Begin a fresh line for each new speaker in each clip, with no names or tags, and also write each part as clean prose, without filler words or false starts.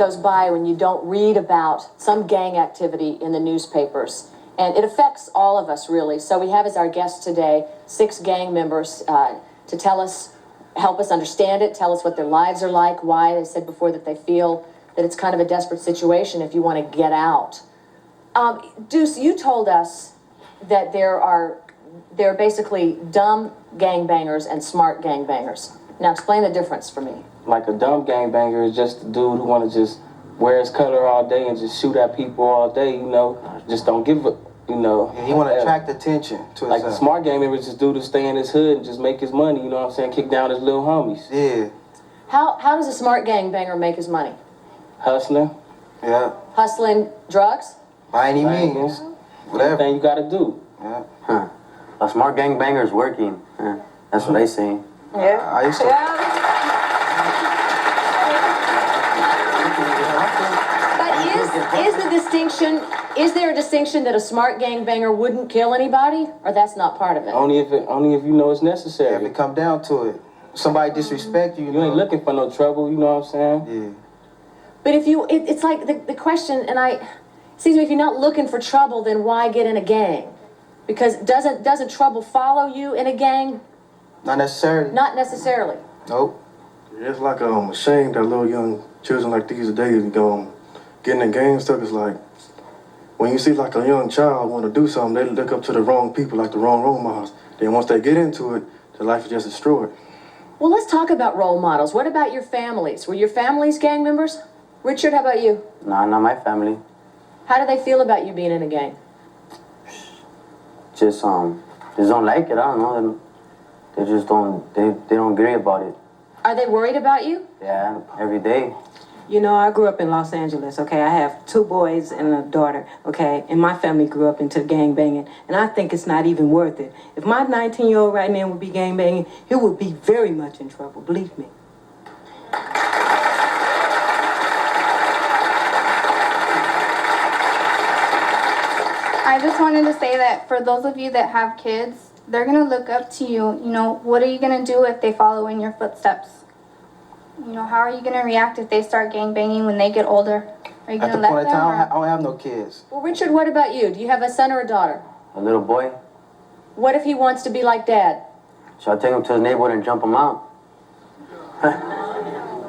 goes by when you don't read about some gang activity in the newspapers. And it affects all of us, really. So we have as our guest today 6 gang members to tell us, help us understand it, tell us what their lives are like, why they said before that they feel that it's kind of a desperate situation if you want to get out. Deuce, you told us that there are basically dumb gangbangers and smart gangbangers. Now explain the difference for me.
Like a dumb gangbanger is just a dude who want to just wear his color all day and just shoot at people all day, you know, just don't give a, you know.
Yeah, he want to attract attention to
like
himself.
a smart gangbanger is just dude who stay in his hood and just make his money, you know what I'm saying, kick down his little homies.
Yeah.
How does a smart gangbanger make his money?
Hustling.
Yeah.
Hustling drugs?
By any means. Whatever.
Everything you gotta do.
Yeah.
Huh. A smart gangbanger is working. That's what they say.
Yeah.
I used to.
But is the distinction, is there a distinction that a smart gangbanger wouldn't kill anybody? Or that's not part of it?
Only if you know it's necessary.
If it come down to it. Somebody disrespect you,
You ain't looking for no trouble, you know what I'm saying?
Yeah.
But if you, it's like the question, and it seems to me if you're not looking for trouble, then why get in a gang? Because doesn't trouble follow you in a gang?
Not necessarily.
Not necessarily.
Nope.
It's like a shame that little young children like these days go getting in gang stuff. It's like when you see like a young child want to do something, they look up to the wrong people, like the wrong role models. Then once they get into it, their life is just destroyed.
Well, let's talk about role models. What about your families? Were your families gang members? Richard, how about you?
Nah, not my family.
How do they feel about you being in a gang?
Just don't like it. I don't know. They just don't. They don't agree about it.
Are they worried about you?
Yeah, every day.
You know, I grew up in Los Angeles, okay? I have 2 boys and a daughter, okay? And my family grew up into gang banging, and I think it's not even worth it. If my 19-year-old right now would be gang banging, he would be very much in trouble, believe me.
I just wanted to say that for those of you that have kids, they're going to look up to you. You know, what are you going to do if they follow in your footsteps? You know, how are you going to react if they start gangbanging when they get older? Are you going
At
to
the
let
point
them?
in time, I
Or?
don't have no kids.
Well, Richard, what about you? Do you have a son or a daughter?
A little boy.
What if he wants to be like Dad?
Should I take him to his neighborhood and jump him out?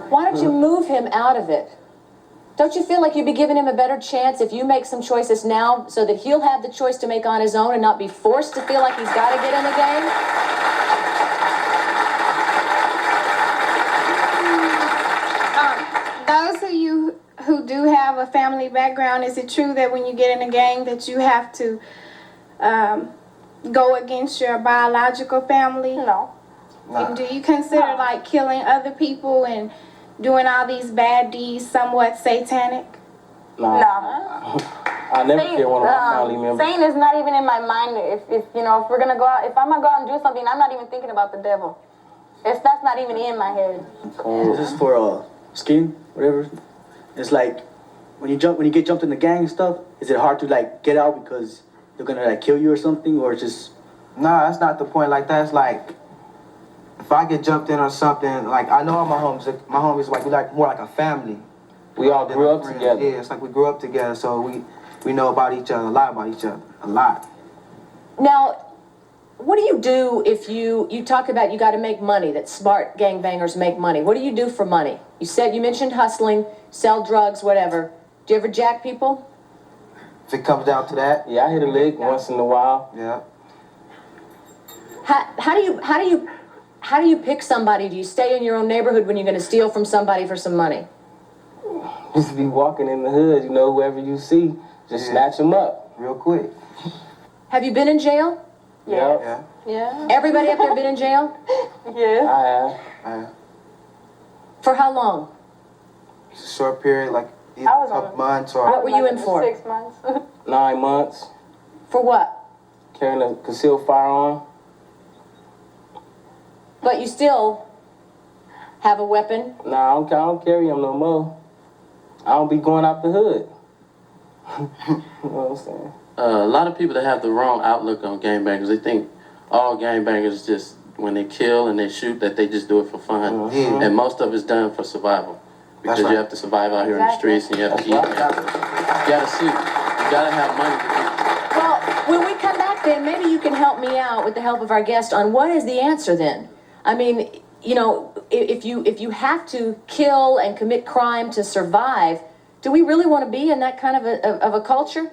Why don't you move him out of it? Don't you feel like you'd be giving him a better chance if you make some choices now so that he'll have the choice to make on his own and not be forced to feel like he's got to get in the game?
Those of you who do have a family background, is it true that when you get in a gang that you have to go against your biological family?
No.
And do you consider like killing other people and doing all these bad deeds somewhat satanic?
Nah.
No.
I never kill one of my family members.
Satan is not even in my mind. If you know, if we're gonna go out, if I'm gonna go out and do something, I'm not even thinking about the devil. That's not even in my head.
This is for skiing, whatever. It's like when you get jumped in the gang and stuff. Is it hard to like get out because they're gonna like kill you or something, or just?
Nah, that's not the point. Like that's like, if I get jumped in or something, like I know all my homies. My homies like we like more like a family.
We all grew up together.
Yeah, it's like we grew up together, so we know about each other, a lot about each other, a lot.
Now, what do you do if you talk about you got to make money, that smart gangbangers make money? What do you do for money? You mentioned hustling, sell drugs, whatever. Do you ever jack people?
If it comes down to that.
Yeah, I hit a lick once in a while.
Yeah.
How do you pick somebody? Do you stay in your own neighborhood when you're going to steal from somebody for some money?
Just be walking in the hood, you know, whoever you see, just snatch them up.
Real quick.
Have you been in jail?
Yeah.
Yeah.
Everybody up there been in jail?
Yeah.
I have.
For how long?
It's a short period, like either
I was
a
on-
couple months or.
What were you in for?
6 months.
9 months.
For what?
Carrying a concealed firearm.
But you still have a weapon?
Nah, I don't carry them no more. I don't be going out the hood. You know what I'm saying?
A lot of people that have the wrong outlook on gangbangers, they think all gangbangers just, when they kill and they shoot, that they just do it for fun.
Yeah.
And most of it's done for survival. because
right.
you have to survive out here in the streets and you have to eat. You gotta see. You gotta have money to eat.
Well, when we come back then, maybe you can help me out with the help of our guest on what is the answer then. I mean, you know, if you have to kill and commit crime to survive, do we really want to be in that kind of a culture?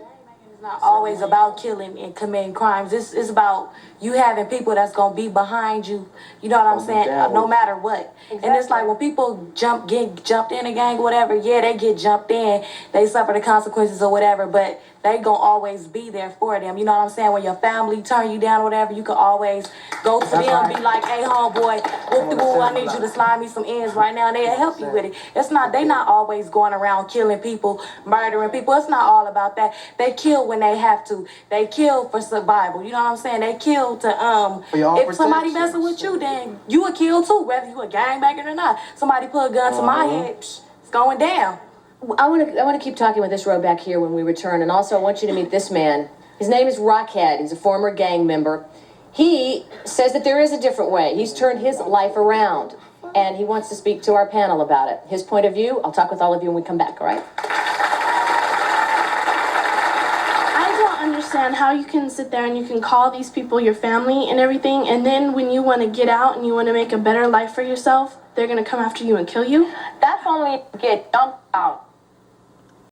It's not always about killing and committing crimes. It's about you having people that's gonna be behind you. You know what I'm saying? No matter what. And it's like when people get jumped in a gang or whatever, yeah, they get jumped in, they suffer the consequences or whatever, but they gonna always be there for them. You know what I'm saying? When your family turn you down or whatever, you can always go to them and be like, hey homeboy, I need you to slide me some ends right now, and they'll help you with it. They not always going around killing people, murdering people. It's not all about that. They kill when they have to. They kill for survival. You know what I'm saying? They kill to if somebody messing with you, then you would kill too, whether you a gangbanger or not. Somebody put a gun to my head, it's going down.
I want to keep talking with this row back here when we return, and also I want you to meet this man. His name is Rockhead. He's a former gang member. He says that there is a different way. He's turned his life around, and he wants to speak to our panel about it. His point of view. I'll talk with all of you when we come back. All right?
I don't understand how you can sit there and you can call these people your family and everything, and then when you want to get out and you want to make a better life for yourself, they're gonna come after you and kill you.
That's only if you get dumped out.